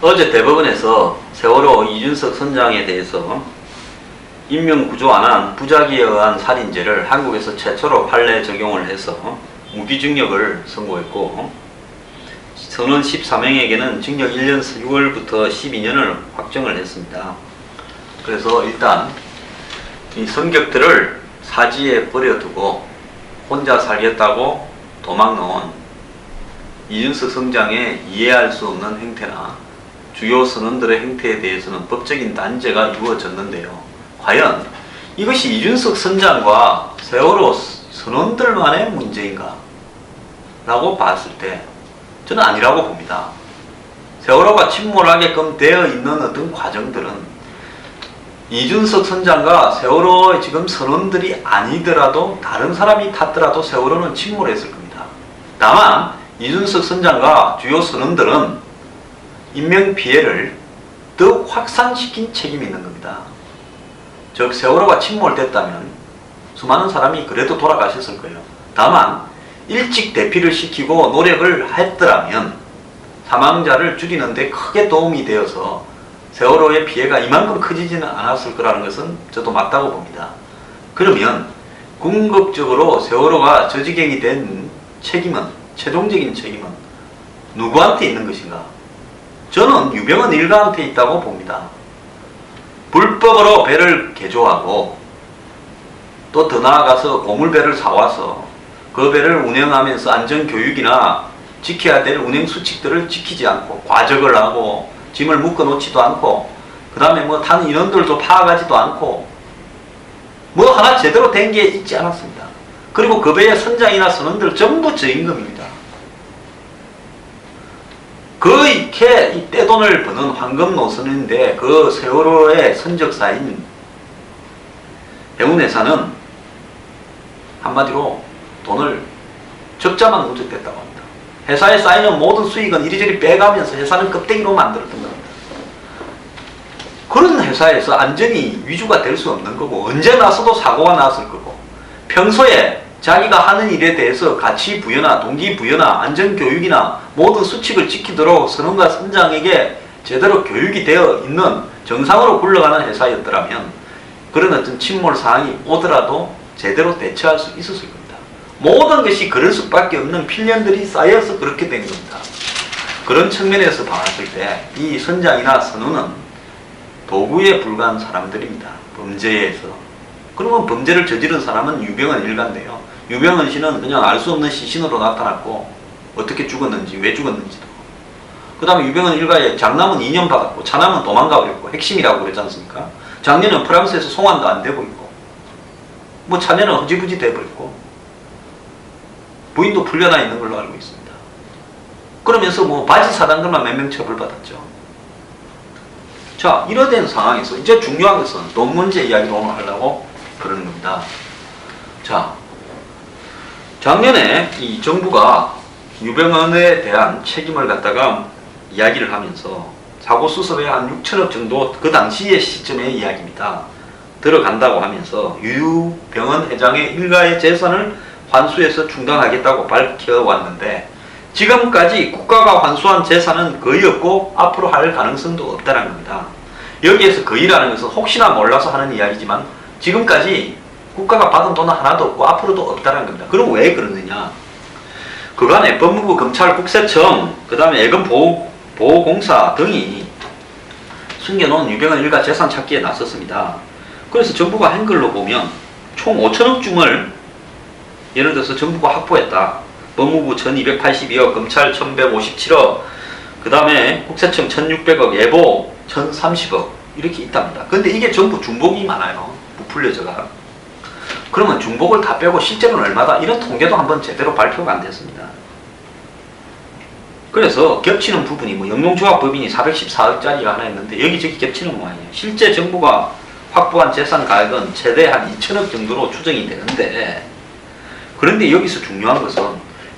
어제 대법원에서 세월호 이준석 선장에 대해서 인명구조 안 한 부작위에 의한 살인죄를 한국에서 최초로 판례 적용을 해서 무기징역을 선고했고, 선원 14명에게는 징역 1년 6월부터 12년을 확정을 했습니다. 그래서 일단 이 성격들을 사지에 버려두고 혼자 살겠다고 도망나온 이준석 선장의 이해할 수 없는 행태나 주요 선원들의 행태에 대해서는 법적인 단죄가 이루어졌는데요. 과연 이것이 이준석 선장과 세월호 선원들만의 문제인가? 라고 봤을 때 저는 아니라고 봅니다. 세월호가 침몰하게끔 되어 있는 어떤 과정들은 이준석 선장과 세월호의 지금 선원들이 아니더라도 다른 사람이 탔더라도 세월호는 침몰했을 겁니다. 다만 이준석 선장과 주요 선원들은 인명피해를 더욱 확산시킨 책임이 있는 겁니다. 즉 세월호가 침몰됐다면 수많은 사람이 그래도 돌아가셨을 거예요. 다만 일찍 대피를 시키고 노력을 했더라면 사망자를 줄이는 데 크게 도움이 되어서 세월호의 피해가 이만큼 커지지는 않았을 거라는 것은 저도 맞다고 봅니다. 그러면 궁극적으로 세월호가 저지경이 된 책임은, 최종적인 책임은 누구한테 있는 것인가? 저는 유병헌 일가한테 있다고 봅니다. 불법으로 배를 개조하고 또 더 나아가서 고물배를 사와서 그 배를 운영하면서 안전교육이나 지켜야 될 운행수칙들을 지키지 않고 과적을 하고 짐을 묶어놓지도 않고 그 다음에 뭐 타는 인원들도 파악하지도 않고 뭐 하나 제대로 된 게 있지 않았습니다. 그리고 그 배의 선장이나 선원들 전부 저임금입니다. 그렇게 이 떼돈을 버는 황금 노선인데 그 세월호의 선적사인 해운회사는 한마디로 돈을 적자만 누적됐다고 합니다. 회사에 쌓이는 모든 수익은 이리저리 빼가면서 회사는 껍데기로 만들었던 겁니다. 그런 회사에서 안전이 위주가 될 수 없는 거고 언제 나서도 사고가 났을 거고 평소에 자기가 하는 일에 대해서 가치 부여나 동기 부여나 안전교육이나 모든 수칙을 지키도록 선원과 선장에게 제대로 교육이 되어 있는 정상으로 굴러가는 회사였더라면 그런 어떤 침몰 사항이 오더라도 제대로 대처할 수 있었을 겁니다. 모든 것이 그럴 수밖에 없는 필연들이 쌓여서 그렇게 된 겁니다. 그런 측면에서 봤을 때 이 선장이나 선원은 도구에 불과한 사람들입니다. 범죄에서. 그러면 범죄를 저지른 사람은 유병헌 일가인데요. 유병헌 씨는 그냥 알 수 없는 시신으로 나타났고 어떻게 죽었는지 왜 죽었는지도 그 다음에 유병헌 일가의 장남은 2년 받았고 차남은 도망가 버렸고 핵심이라고 그랬지 않습니까? 장녀는 프랑스에서 송환도 안 되고 있고 뭐 차녀는 허지부지 돼버렸고 부인도 풀려나 있는 걸로 알고 있습니다. 그러면서 뭐 바지 사단들만 몇 명 처벌받았죠. 자, 이러된 상황에서 이제 중요한 것은 돈 문제 이야기를 오늘 하려고 그러는 겁니다. 자, 작년에 이 정부가 유병헌에 대한 책임을 갖다가 이야기를 하면서 사고 수습에 한 6천억 정도 그 당시의 시점의 이야기입니다. 들어간다고 하면서 유병헌 회장의 일가의 재산을 환수해서 충당하겠다고 밝혀왔는데 지금까지 국가가 환수한 재산은 거의 없고 앞으로 할 가능성도 없다는 겁니다. 여기에서 거의라는 것은 혹시나 몰라서 하는 이야기지만 지금까지 국가가 받은 돈은 하나도 없고 앞으로도 없다는 겁니다. 그럼 왜 그러느냐? 그간에 법무부, 검찰, 국세청, 그 다음에 예금보호공사 등이 숨겨놓은 유병헌 일가 재산 찾기에 나섰습니다. 그래서 정부가 한 걸로 보면 총 5천억 줌을 예를 들어서 정부가 확보했다. 법무부 1282억, 검찰 1157억, 그 다음에 국세청 1600억, 예보 1030억 이렇게 있답니다. 근데 이게 전부 중복이 많아요. 부풀려져가. 그러면 중복을 다 빼고 실제로는 얼마다? 이런 통계도 한번 제대로 발표가 안 됐습니다. 그래서 겹치는 부분이 뭐 영농조합법인이 414억짜리가 하나 있는데 여기저기 겹치는 모양이에요. 실제 정부가 확보한 재산 가액은 최대 한 2천억 정도로 추정이 되는데 그런데 여기서 중요한 것은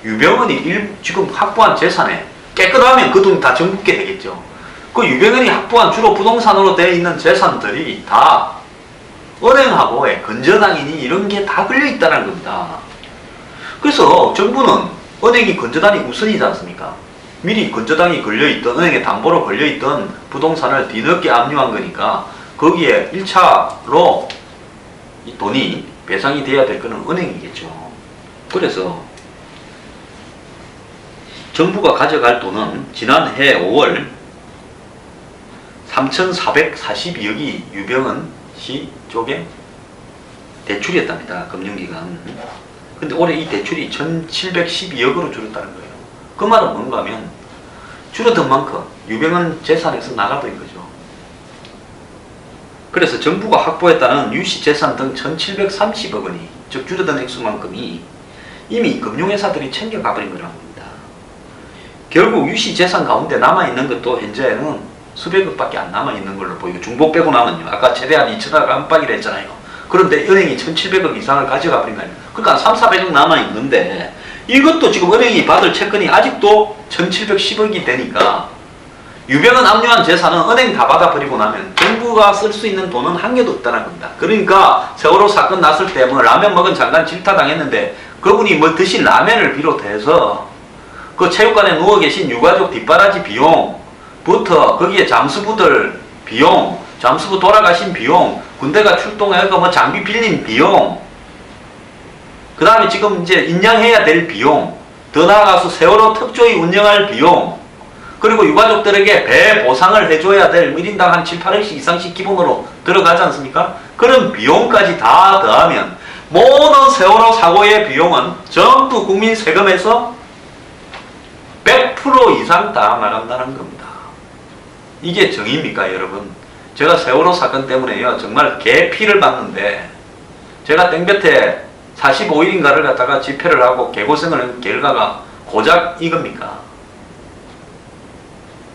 유병헌이 지금 확보한 재산에 깨끗하면 그 돈이 다 정부께 되겠죠. 그 유병헌이 확보한 주로 부동산으로 되어 있는 재산들이 다 은행하고의 건전항이니 이런 게 다 걸려있다는 겁니다. 그래서 정부는 은행이 건전항이 우선이지 않습니까? 미리 건저당이 걸려있던, 은행에 담보로 걸려있던 부동산을 뒤늦게 압류한 거니까 거기에 1차로 이 돈이 배상이 돼야 될 거는 은행이겠죠. 그래서 정부가 가져갈 돈은 지난해 5월 3,442억이 유병헌 씨 쪽에 대출이었답니다. 금융기관. 근데 올해 이 대출이 1,712억으로 줄었다는 거예요. 그 말은 뭔가 하면 줄어든 만큼 유병헌 재산에서 나가버린 거죠. 그래서 정부가 확보했다는 유시 재산 등 1,730억 원이, 즉 줄어든 액수만큼이 이미 금융회사들이 챙겨가버린 거라는 겁니다. 결국 유시 재산 가운데 남아있는 것도 현재는 수백억밖에 안 남아있는 걸로 보이고, 중복 빼고 나면요, 아까 최대한 2천억 안팎이라 했잖아요. 그런데 은행이 1,700억 이상을 가져가 버린 거 아니에요. 그러니까 3,400억 남아있는데 이것도 지금 은행이 받을 채권이 아직도 1,710억이 되니까 유병헌 압류한 재산은 은행 다 받아버리고 나면 정부가 쓸 수 있는 돈은 한 개도 없다는 겁니다. 그러니까 세월호 사건 났을 때 뭐 라면 먹은 장관 질타당했는데 그분이 뭐 드신 라면을 비롯해서 그 체육관에 누워 계신 유가족 뒷바라지 비용부터 거기에 잠수부들 비용, 잠수부 돌아가신 비용, 군대가 출동해서 뭐 장비 빌린 비용, 그 다음에 지금 이제 인양해야 될 비용, 더 나아가서 세월호 특조위 운영할 비용, 그리고 유가족들에게 배 보상을 해줘야 될 1인당 한 7, 8억씩 이상씩 기본으로 들어가지 않습니까? 그런 비용까지 다 더하면 모든 세월호 사고의 비용은 전부 국민 세금에서 100% 이상 다 나간다는 겁니다. 이게 정의입니까, 여러분? 제가 세월호 사건 때문에요, 정말 개피를 봤는데, 제가 땡볕에 45일인가를 갖다가 집회를 하고 개고생을 한 결과가 고작 이겁니까?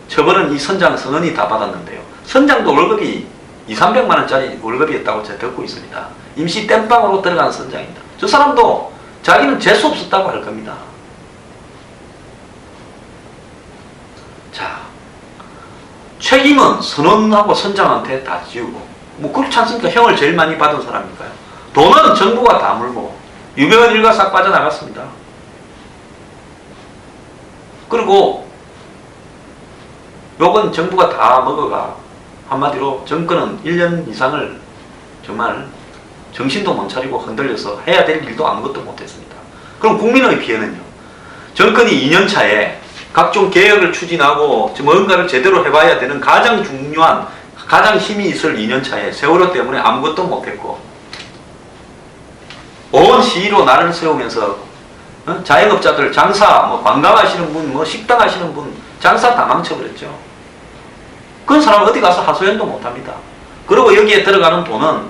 처벌은 이 선장 선언이 다 받았는데요. 선장도 월급이 2, 300만원짜리 월급이었다고 제가 듣고 있습니다. 임시 땜빵으로 들어간 선장입니다. 저 사람도 자기는 재수 없었다고 할 겁니다. 자, 책임은 선원하고 선장한테 다 지우고, 뭐 그렇지 않습니까? 형을 제일 많이 받은 사람이니까요. 돈은 정부가 다 물고 유병헌 일가 싹 빠져나갔습니다. 그리고 요건 정부가 다 먹어가, 한마디로 정권은 1년 이상을 정말 정신도 못 차리고 흔들려서 해야 될 일도 아무것도 못했습니다. 그럼 국민의 피해는요? 정권이 2년 차에 각종 개혁을 추진하고 뭔가를 제대로 해봐야 되는 가장 중요한, 가장 힘이 있을 2년 차에 세월호 때문에 아무것도 못했고, 온 시위로 나를 세우면서 자영업자들, 장사, 뭐 관광하시는 분, 뭐 식당 하시는 분, 장사 다 망쳐버렸죠. 그런 사람은 어디 가서 하소연도 못합니다. 그리고 여기에 들어가는 돈은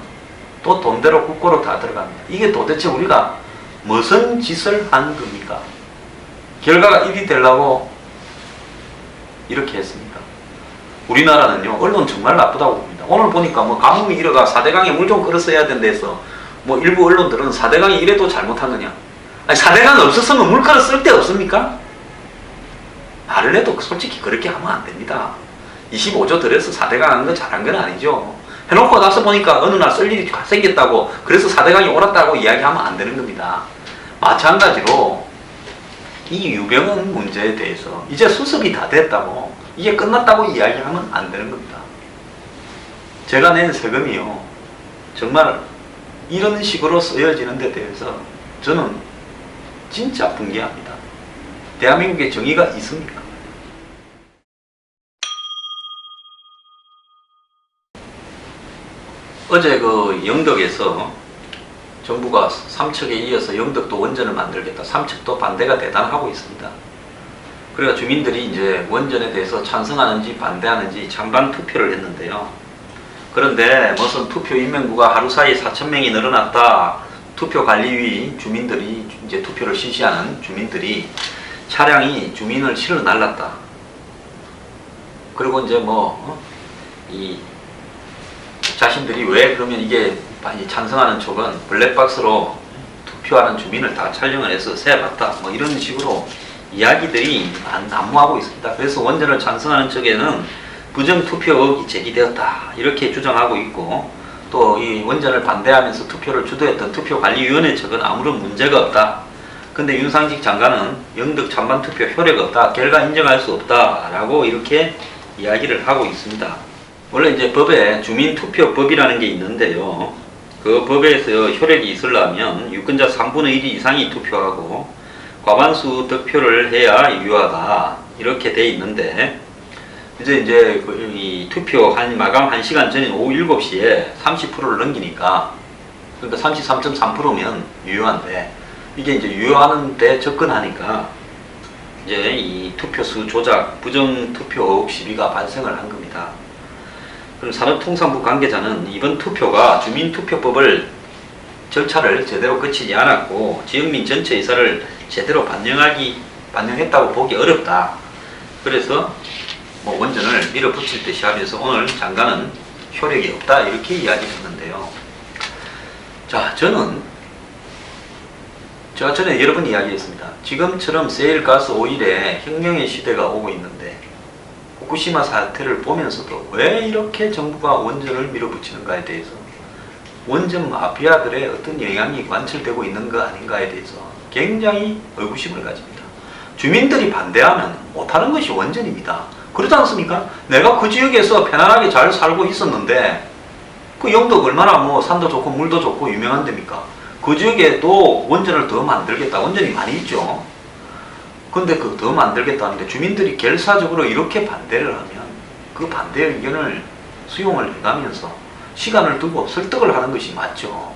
또 돈대로 국고로 다 들어갑니다. 이게 도대체 우리가 무슨 짓을 한 겁니까? 결과가 이리 되려고 이렇게 했습니다. 우리나라는요, 언론 정말 나쁘다고 봅니다. 오늘 보니까 뭐 가뭄이 이래가 4대강에 물 좀 끌어써야 된다 해서 뭐 일부 언론들은 4대강이 이래도 잘못하느냐. 아니, 4대강 없었으면 물 끌어 쓸 데 없습니까? 말을 해도 솔직히 그렇게 하면 안 됩니다. 25조 들여서 4대강 한 거 잘한 건 아니죠. 해놓고 나서 보니까 어느 날 쓸 일이 생겼다고, 그래서 4대강이 옳았다고 이야기하면 안 되는 겁니다. 마찬가지로 이 유병헌 문제에 대해서 이제 수습이 다 됐다고, 이게 끝났다고 이야기하면 안 되는 겁니다. 제가 낸 세금이요, 정말 이런 식으로 쓰여지는 데 대해서 저는 진짜 분개합니다. 대한민국에 정의가 있습니까? 어제 그 영덕에서 정부가 삼척에 이어서 영덕도 원전을 만들겠다, 삼척도 반대가 대단하고 있습니다. 그래서 주민들이 이제 원전에 대해서 찬성하는지 반대하는지 찬반 투표를 했는데요. 그런데 무슨 투표 인명구가 하루 사이에 4,000명이 늘어났다, 투표관리위 주민들이 이제 투표를 실시하는 주민들이 차량이 주민을 실어 날랐다. 그리고 이제 이 자신들이 왜 그러면 이게 찬성하는 쪽은 블랙박스로 투표하는 주민을 다 촬영을 해서 세봤다, 뭐 이런 식으로 이야기들이 난무하고 있습니다. 그래서 원전을 찬성하는 쪽에는 부정투표 의혹이 제기되었다, 이렇게 주장하고 있고, 또 이 원전을 반대하면서 투표를 주도했던 투표관리위원회 측은 아무런 문제가 없다, 근데 윤상직 장관은 영덕 찬반 투표 효력이 없다, 결과 인정할 수 없다라고 이렇게 이야기를 하고 있습니다. 원래 이제 법에 주민투표법이라는 게 있는데요. 그 법에서 효력이 있으려면 유권자 3분의 1 이상이 투표하고 과반수 득표를 해야 유효하다 이렇게 돼 있는데, 이제 이 투표 마감 1시간 전인 오후 7시에 30%를 넘기니까, 그러니까 33.3%면 유효한데, 이게 이제 유효하는데 접근하니까 이제 이 투표수 조작, 부정투표 의혹 시비가 발생을 한 겁니다. 그럼 산업통상부 관계자는 이번 투표가 주민투표법을 절차를 제대로 거치지 않았고 지역민 전체 의사를 제대로 반영했다고 보기 어렵다. 그래서 원전을 밀어붙일 듯이 하면서 오늘 장관은 효력이 없다 이렇게 이야기했는데요. 자, 제가 전에 여러 번 이야기했습니다. 지금처럼 세일가스 오일의 혁명의 시대가 오고 있는데 후쿠시마 사태를 보면서도 왜 이렇게 정부가 원전을 밀어붙이는가에 대해서, 원전 마피아들의 어떤 영향이 관철되고 있는 거 아닌가에 대해서 굉장히 의구심을 가집니다. 주민들이 반대하면 못하는 것이 원전입니다. 그렇지 않습니까? 내가 그 지역에서 편안하게 잘 살고 있었는데, 그 영덕 얼마나 산도 좋고 물도 좋고 유명한 데입니까? 그 지역에도 원전을 더 만들겠다. 원전이 많이 있죠. 근데 그 더 만들겠다는데 주민들이 결사적으로 이렇게 반대를 하면 그 반대 의견을 수용을 해가면서 시간을 두고 설득을 하는 것이 맞죠.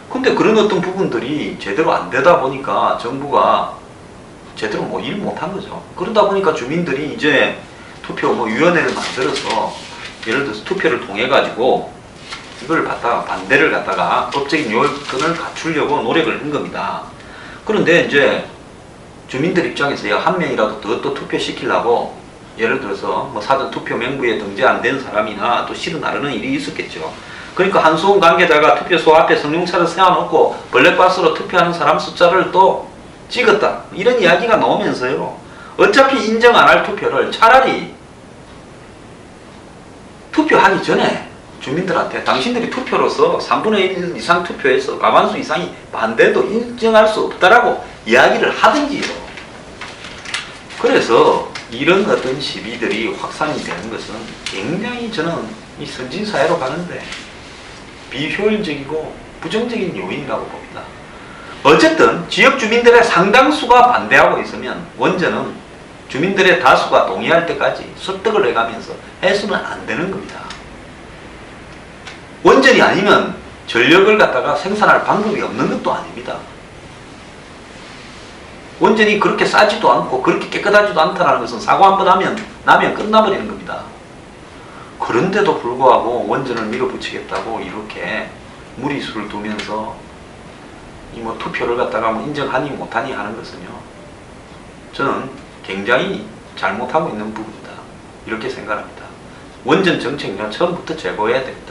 근데 그런 어떤 부분들이 제대로 안 되다 보니까 정부가 제대로 일 못한 거죠. 그러다 보니까 주민들이 이제 투표 위원회를 만들어서 예를 들어서 투표를 통해 가지고 이걸 반대를 갖다가 법적인 요건을 갖추려고 노력을 한 겁니다. 그런데 이제 주민들 입장에서 한 명이라도 더 투표시키려고 예를 들어서 사전 투표 명부에 등재 안 된 사람이나 또 실은 나르는 일이 있었겠죠. 그러니까 한수원 관계자가 투표소 앞에 성룡차를 세워놓고 블랙박스로 투표하는 사람 숫자를 또 찍었다, 이런 이야기가 나오면서요, 어차피 인정 안 할 투표를 차라리 투표하기 전에 주민들한테 당신들이 투표로서 3분의 1 이상 투표해서 과반수 이상이 반대도 인정할 수 없다라고 이야기를 하든지요. 그래서 이런 어떤 시비들이 확산이 되는 것은 굉장히 저는 이 선진사회로 가는데 비효율적이고 부정적인 요인이라고 봅니다. 어쨌든 지역 주민들의 상당수가 반대하고 있으면 원전은 주민들의 다수가 동의할 때까지 설득을 해가면서 해서는 안 되는 겁니다. 원전이 아니면 전력을 갖다가 생산할 방법이 없는 것도 아닙니다. 원전이 그렇게 싸지도 않고 그렇게 깨끗하지도 않다는 것은 사고 한 번 나면 끝나버리는 겁니다. 그런데도 불구하고 원전을 밀어붙이겠다고 이렇게 무리수를 두면서 투표를 갖다가 인정하니 못하니 하는 것은요, 저는 굉장히 잘못하고 있는 부분이다 이렇게 생각합니다. 원전 정책은 처음부터 제거해야 됩니다.